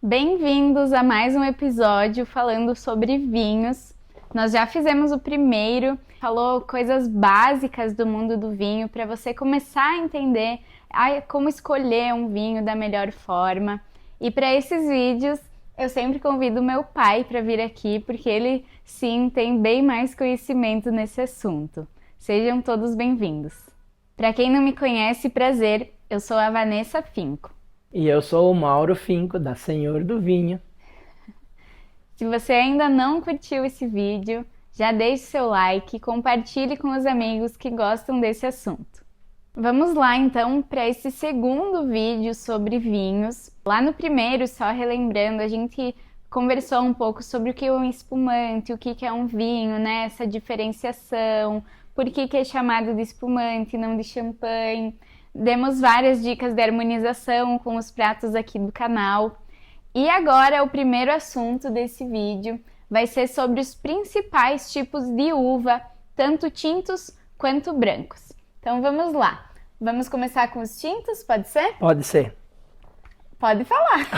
Bem-vindos a mais um episódio falando sobre vinhos. Nós já fizemos o primeiro, falou coisas básicas do mundo do vinho para você começar a entender como escolher um vinho da melhor forma. E para esses vídeos, eu sempre convido meu pai para vir aqui, porque ele sim tem bem mais conhecimento nesse assunto. Sejam todos bem-vindos. Para quem não me conhece, prazer, eu sou a Vanessa Finco. E eu sou o Mauro Finco, da Senhor do Vinho. Se você ainda não curtiu esse vídeo, já deixe seu like e compartilhe com os amigos que gostam desse assunto. Vamos lá então para esse segundo vídeo sobre vinhos. Lá no primeiro, só relembrando, a gente conversou um pouco sobre o que é um espumante, o que é um vinho, né? Essa diferenciação, por que é chamado de espumante, não de champanhe. Demos várias dicas de harmonização com os pratos aqui do canal. E agora o primeiro assunto desse vídeo vai ser sobre os principais tipos de uva, tanto tintos quanto brancos. Então vamos lá. Vamos começar com os tintos, pode ser? Pode ser. Pode falar.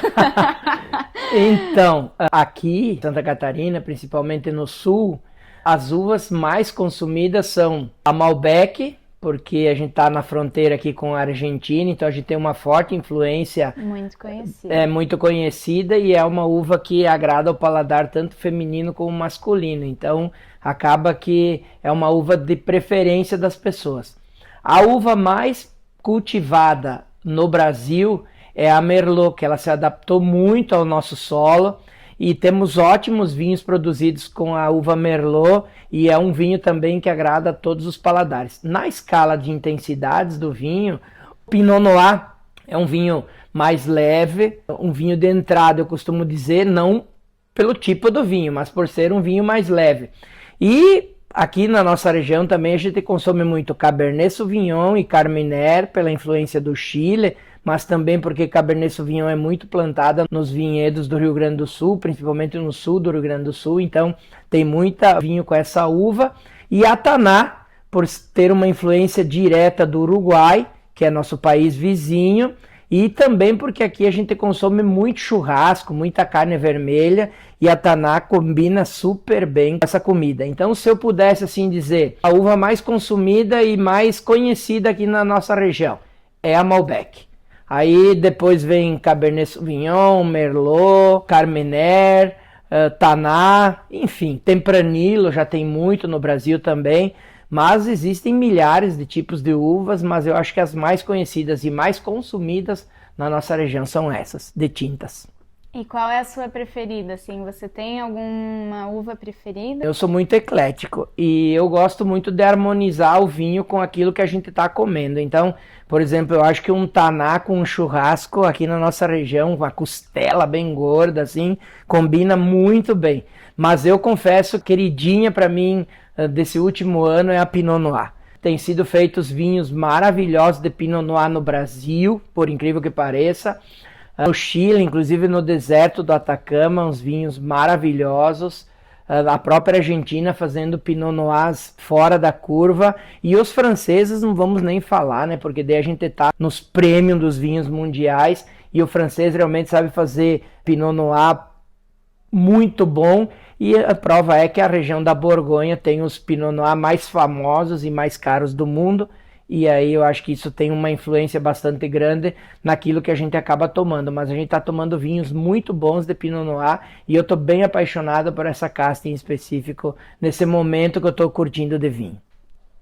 Então, aqui em Santa Catarina, principalmente no sul, as uvas mais consumidas são a Malbec, porque a gente está na fronteira aqui com a Argentina, então a gente tem uma forte influência. Muito conhecida. É muito conhecida e é uma uva que agrada ao paladar tanto feminino como masculino. Então acaba que é uma uva de preferência das pessoas. A uva mais cultivada no Brasil é a Merlot, que ela se adaptou muito ao nosso solo. E temos ótimos vinhos produzidos com a uva Merlot e é um vinho também que agrada a todos os paladares. Na escala de intensidades do vinho, o Pinot Noir é um vinho mais leve, um vinho de entrada, eu costumo dizer, não pelo tipo do vinho, mas por ser um vinho mais leve. E aqui na nossa região também a gente consome muito Cabernet Sauvignon e Carmener pela influência do Chile, mas também porque Cabernet Sauvignon é muito plantada nos vinhedos do Rio Grande do Sul, principalmente no sul do Rio Grande do Sul, então tem muita vinho com essa uva. E a Taná, por ter uma influência direta do Uruguai, que é nosso país vizinho, e também porque aqui a gente consome muito churrasco, muita carne vermelha, e a Taná combina super bem com essa comida. Então, se eu pudesse assim dizer, a uva mais consumida e mais conhecida aqui na nossa região é a Malbec. Aí depois vem Cabernet Sauvignon, Merlot, Carmener, Taná, enfim, Tempranillo já tem muito no Brasil também, mas existem milhares de tipos de uvas, mas eu acho que as mais conhecidas e mais consumidas na nossa região são essas, de tintas. E qual é a sua preferida, assim? Você tem alguma uva preferida? Eu sou muito eclético e eu gosto muito de harmonizar o vinho com aquilo que a gente está comendo. Então, por exemplo, eu acho que um taná com um churrasco aqui na nossa região, uma costela bem gorda, assim, combina muito bem. Mas eu confesso, queridinha para mim desse último ano é a Pinot Noir. Tem sido feitos vinhos maravilhosos de Pinot Noir no Brasil, por incrível que pareça. No Chile, inclusive no deserto do Atacama, uns vinhos maravilhosos. A própria Argentina fazendo Pinot Noirs fora da curva. E os franceses não vamos nem falar, né? Porque daí a gente tá nos prêmios dos vinhos mundiais. E o francês realmente sabe fazer Pinot Noir muito bom. E a prova é que a região da Borgonha tem os Pinot Noir mais famosos e mais caros do mundo. E aí eu acho que isso tem uma influência bastante grande naquilo que a gente acaba tomando. Mas a gente está tomando vinhos muito bons de Pinot Noir e eu estou bem apaixonado por essa casta em específico nesse momento que eu estou curtindo de vinho.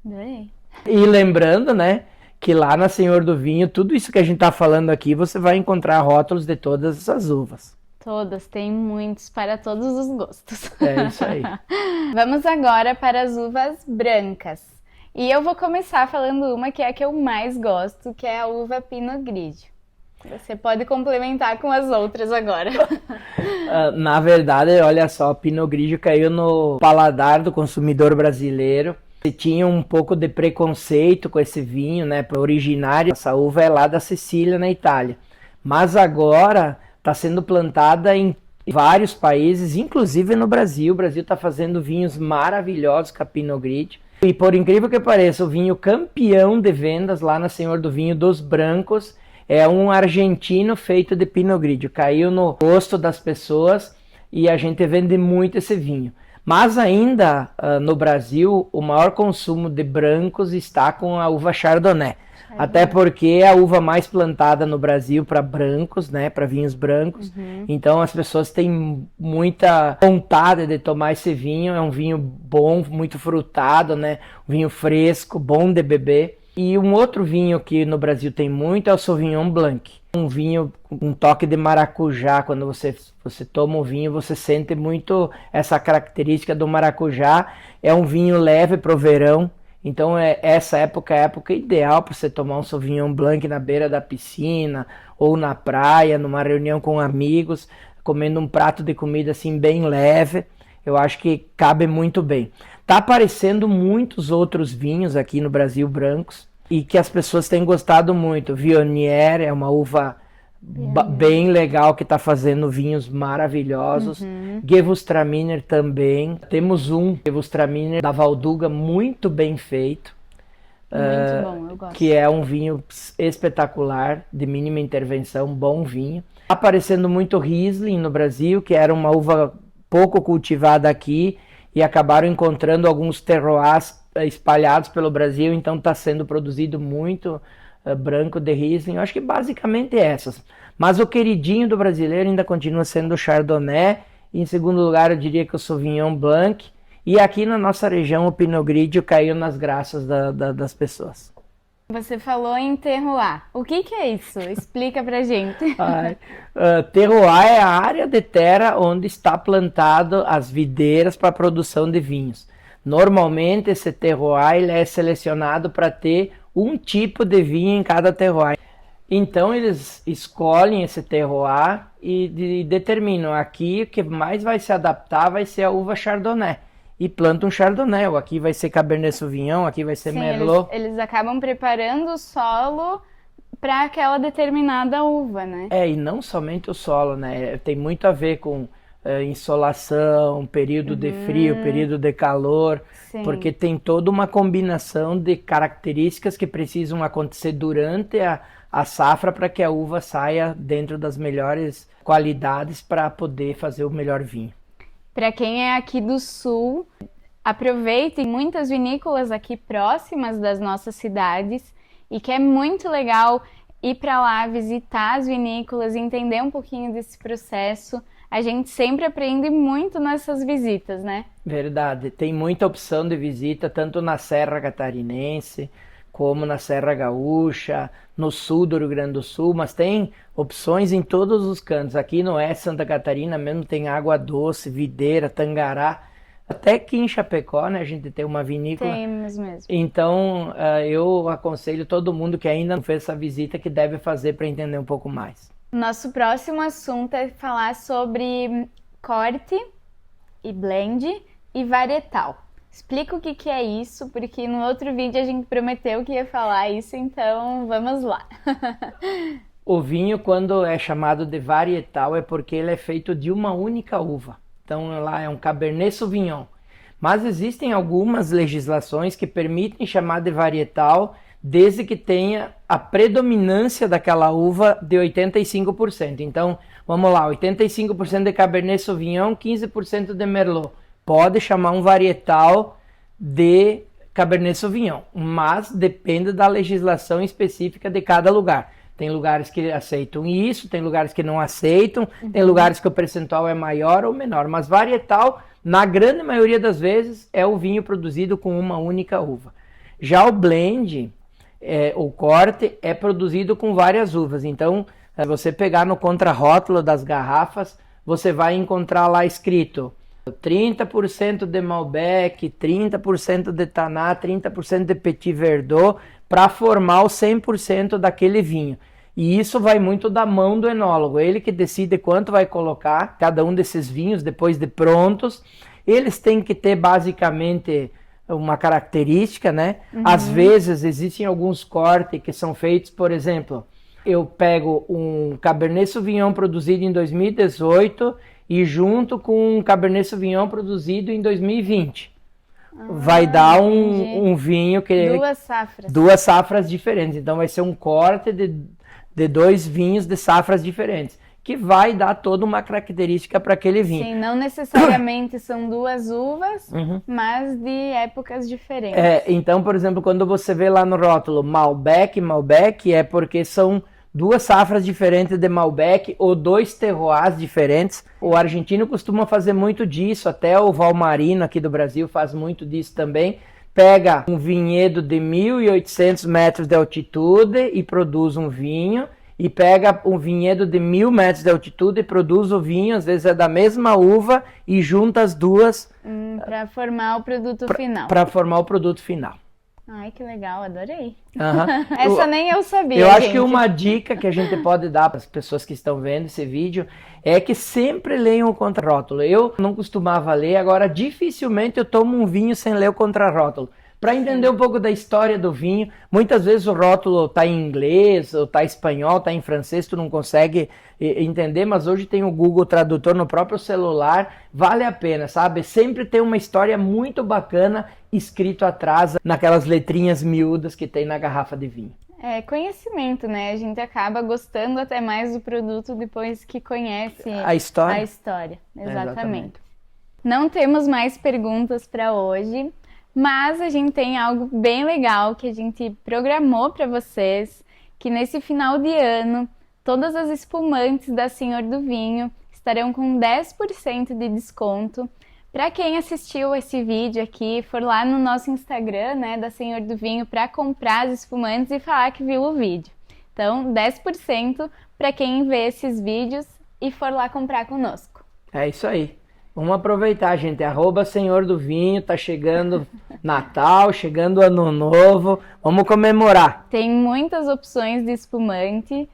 Adorei. E lembrando, né, que lá na Senhor do Vinho, tudo isso que a gente está falando aqui, você vai encontrar rótulos de todas essas uvas. Todas, tem muitos para todos os gostos. É isso aí. Vamos agora para as uvas brancas. E eu vou começar falando uma que é a que eu mais gosto, que é a uva Pinot Grigio. Você pode complementar com as outras agora. Na verdade, olha só, Pinot Grigio caiu no paladar do consumidor brasileiro. Você tinha um pouco de preconceito com esse vinho, né? Originário, essa uva é lá da Sicília, na Itália. Mas agora está sendo plantada em vários países, inclusive no Brasil. O Brasil está fazendo vinhos maravilhosos com a Pinot Grigio. E por incrível que pareça, o vinho campeão de vendas lá na Senhor do Vinho dos brancos É um argentino feito de Pinot Grigio. Caiu no gosto das pessoas e a gente vende muito esse vinho. Mas ainda no Brasil, o maior consumo de brancos está com a uva Chardonnay. Até porque é a uva mais plantada no Brasil para brancos, né, para vinhos brancos. Então as pessoas têm muita vontade de tomar esse vinho. É um vinho bom, muito frutado, né, um vinho fresco, bom de beber. E um outro vinho que no Brasil tem muito é o Sauvignon Blanc. Um vinho com um toque de maracujá. Quando você toma o vinho, você sente muito essa característica do maracujá. É um vinho leve para o verão. Então essa época é a época ideal para você tomar um Sauvignon Blanc na beira da piscina ou na praia, numa reunião com amigos, comendo um prato de comida assim bem leve. Eu acho que cabe muito bem. Tá aparecendo muitos outros vinhos aqui no Brasil brancos e que as pessoas têm gostado muito. Viognier é uma uva bem legal que está fazendo vinhos maravilhosos. Gewürztraminer também. Temos um Gewürztraminer da Valduga muito bem feito. Muito bom, eu gosto. Que é um vinho espetacular, de mínima intervenção, bom vinho. Tá aparecendo muito Riesling no Brasil, que era uma uva pouco cultivada aqui e acabaram encontrando alguns terroirs espalhados pelo Brasil, então está sendo produzido muito branco de Riesling. Eu acho que basicamente essas. Mas o queridinho do brasileiro ainda continua sendo o Chardonnay. E em segundo lugar eu diria que o Sauvignon Blanc. E aqui na nossa região o Pinot Grigio caiu nas graças das pessoas. Você falou em terroir. O que é isso? Explica pra gente. Terroir é a área de terra onde está plantado as videiras para a produção de vinhos. Normalmente esse terroir ele é selecionado para ter um tipo de vinho em cada terroir. Então eles escolhem esse terroir e determinam aqui o que mais vai se adaptar vai ser a uva Chardonnay. E plantam um Chardonnay, ou aqui vai ser Cabernet Sauvignon, aqui vai ser Merlot. Eles acabam preparando o solo para aquela determinada uva, né? E não somente o solo, né? Tem muito a ver com insolação, período de frio, período de calor, porque tem toda uma combinação de características que precisam acontecer durante a safra para que a uva saia dentro das melhores qualidades para poder fazer o melhor vinho. Para quem é aqui do sul, aproveitem muitas vinícolas aqui próximas das nossas cidades e que é muito legal ir para lá, visitar as vinícolas, entender um pouquinho desse processo. A gente sempre aprende muito nessas visitas, né? Verdade, tem muita opção de visita, tanto na Serra Catarinense, como na Serra Gaúcha, no sul do Rio Grande do Sul, mas tem opções em todos os cantos. Aqui no oeste Santa Catarina mesmo tem Água Doce, Videira, Tangará, até aqui em Chapecó, né, a gente tem uma vinícola. Temos mesmo. Então, eu aconselho todo mundo que ainda não fez essa visita que deve fazer para entender um pouco mais. Nosso próximo assunto é falar sobre corte e blend e varietal. Explica o que é isso, porque no outro vídeo a gente prometeu que ia falar isso, então vamos lá. O vinho, quando é chamado de varietal, é porque ele é feito de uma única uva. Então lá é um Cabernet Sauvignon. Mas existem algumas legislações que permitem chamar de varietal desde que tenha a predominância daquela uva de 85%. Então, vamos lá, 85% de Cabernet Sauvignon, 15% de Merlot. Pode chamar um varietal de Cabernet Sauvignon, mas depende da legislação específica de cada lugar. Tem lugares que aceitam isso, tem lugares que não aceitam, tem lugares que o percentual é maior ou menor, mas varietal, na grande maioria das vezes, é o vinho produzido com uma única uva. Já o blend, o corte, é produzido com várias uvas. Então, se você pegar no contrarótulo das garrafas, você vai encontrar lá escrito 30% de Malbec, 30% de Taná, 30% de Petit Verdot, para formar o 100% daquele vinho. E isso vai muito da mão do enólogo, ele que decide quanto vai colocar cada um desses vinhos depois de prontos. Eles têm que ter basicamente uma característica, né? Às vezes existem alguns cortes que são feitos, por exemplo, eu pego um Cabernet Sauvignon produzido em 2018 e junto com um Cabernet Sauvignon produzido em 2020. Vai dar um vinho que... Duas safras. Duas safras diferentes. Então vai ser um corte de de 2 vinhos de safras diferentes, que vai dar toda uma característica para aquele vinho. Sim, não necessariamente são 2 uvas, mas de épocas diferentes. Então, por exemplo, quando você vê lá no rótulo Malbec, Malbec é porque são 2 safras diferentes de Malbec ou 2 terroirs diferentes. O argentino costuma fazer muito disso, até o Valmarino aqui do Brasil faz muito disso também. Pega um vinhedo de 1.800 metros de altitude e produz um vinho, e pega um vinhedo de 1.000 metros de altitude e produz o vinho, às vezes é da mesma uva, e junta as duas para formar o produto final. Para formar o produto final. Ai, que legal, adorei. Uhum. Essa nem eu sabia, Eu acho gente. que uma dica que a gente pode dar para as pessoas que estão vendo esse vídeo é que sempre leiam o contrarótulo. Eu não costumava ler, agora dificilmente eu tomo um vinho sem ler o contrarótulo. Para entender um pouco da história do vinho, muitas vezes o rótulo está em inglês, ou está em espanhol, está em francês, tu não consegue entender, mas hoje tem o Google Tradutor no próprio celular, vale a pena, sabe? Sempre tem uma história muito bacana escrito atrás, naquelas letrinhas miúdas que tem na garrafa de vinho. É conhecimento, né? A gente acaba gostando até mais do produto depois que conhece a história. Exatamente. Não temos mais perguntas para hoje. Mas a gente tem algo bem legal que a gente programou para vocês, que nesse final de ano, todas as espumantes da Senhor do Vinho estarão com 10% de desconto. Para quem assistiu esse vídeo aqui, for lá no nosso Instagram, né, da Senhor do Vinho, para comprar as espumantes e falar que viu o vídeo. Então, 10% para quem vê esses vídeos e for lá comprar conosco. É isso aí. Vamos aproveitar, gente. @Senhor do Vinho, tá chegando Natal, chegando Ano Novo. Vamos comemorar. Tem muitas opções de espumante.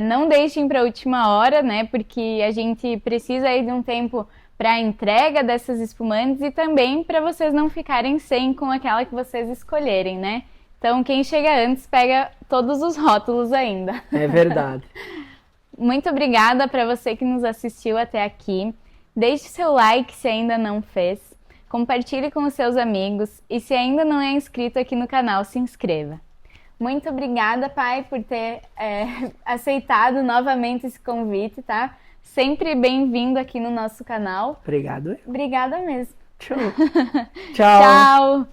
Não deixem para a última hora, né? Porque a gente precisa aí de um tempo para a entrega dessas espumantes e também para vocês não ficarem sem com aquela que vocês escolherem, né? Então, quem chega antes pega todos os rótulos ainda. É verdade. Muito obrigada para você que nos assistiu até aqui. Deixe seu like se ainda não fez, compartilhe com os seus amigos e se ainda não é inscrito aqui no canal, se inscreva. Muito obrigada, pai, por ter aceitado novamente esse convite, tá? Sempre bem-vindo aqui no nosso canal. Obrigado. Obrigada mesmo. Tchau. Tchau.